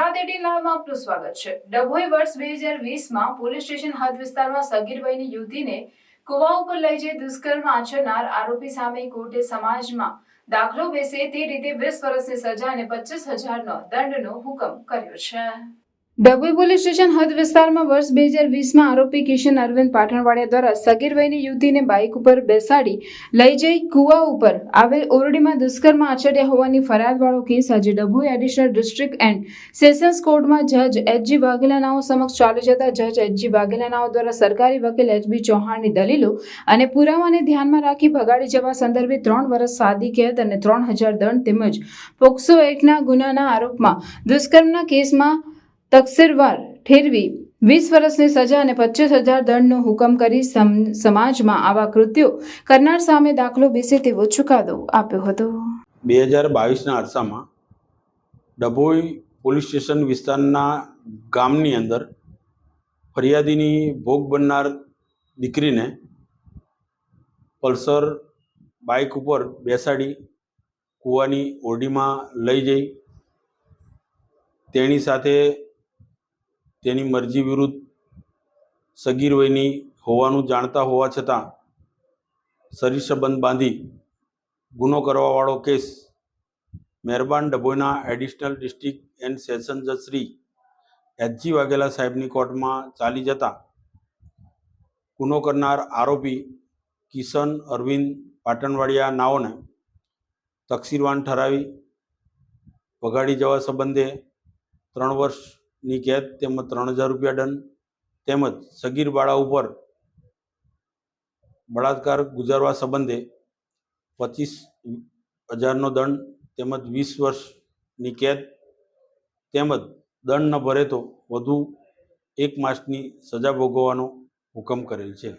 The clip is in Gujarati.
ગુજરાત 18 લાઈવમાં આપનું સ્વાગત છે। ડભોઈ વર્ષ 2020માં પોલીસ સ્ટેશન હદ વિસ્તારમાં સગીર વયની યુવતીને કુવા ઉપર લઈ જઈ દુષ્કર્મ આચરનાર આરોપી સામે કોર્ટે સમાજમાં દાખલો બેસે તે રીતે 20 વર્ષની સજા અને 25,000નો દંડનો હુકમ કર્યો છે। ડભોઈ પોલીસ સ્ટેશન હદ વિસ્તારમાં વર્ષ 2020માં આરોપી કિશન અરવિંદ પાટણવાડિયા દ્વારા સગીર વયની યુવતીને બાઇક ઉપર બેસાડી લઈ જઈ કુવા ઉપર આવેલ ઓરડીમાં દુષ્કર્મ આચર્યા હોવાની ફરિયાદવાળો કેસ આજે Dabhoi additional district and sessions કોર્ટમાં જજ એચ.જી. વાઘેલાનાઓ સમક્ષ ચાલી જતા જજ એચ.જી. વાઘેલાનાઓ દ્વારા સરકારી વકીલ એચ.બી. ચૌહાણની દલીલો અને પુરાવાને ધ્યાનમાં રાખી ભગાડી જવા સંદર્ભે 3 વર્ષ સાદી કેદ અને 3,000 દંડ તેમજ પોક્સો એક્ટના ગુનાના આરોપમાં દુષ્કર્મના કેસમાં તકસીરવાર ઠેરવી 20 વર્ષની સજા અને 25,000 દંડનો હુકમ કરી સમાજમાં આવા કૃત્યો કરનાર સામે દાખલો બેસે તેવો ચુકાદો આપ્યો હતો। 2022ના અરસામાં ડભોઈ પોલીસ સ્ટેશન વિસ્તારના ગામની અંદર ફરિયાદીની ભોગ બનનાર દીકરીને પલ્સર બાઇક ઉપર બેસાડી કૂવાની ઓરડીમાં લઈ જઈ તેની સાથે તેની મરજી વિરુદ્ધ સગીર વયની હોવાનું જાણતા હોવા છતાં શરીર સંબંધ બાંધી ગુનો કરવાવાળો કેસ મહેરબાન ડભોઈના એડિશનલ ડિસ્ટ્રિક્ટ એન્ડ સેશન જજ શ્રી એચ.જી. વાઘેલા સાહેબની કોર્ટમાં ચાલી જતા ગુનો કરનાર આરોપી કિશન અરવિંદ પાટણવાડિયા નાઓને તકસીરવાન ઠરાવી ભગાડી જવા સંબંધે 3 વર્ષની કેદ તેમજ 3,000 રૂપિયા દંડ તેમજ સગીર બાળા ઉપર બળાત્કાર ગુજારવા સંબંધે 25,000નો દંડ તેમજ 20 વર્ષની કેદ તેમજ દંડ ન ભરે તો વધુ 1 માસની સજા ભોગવવાનો હુકમ કરેલ છે।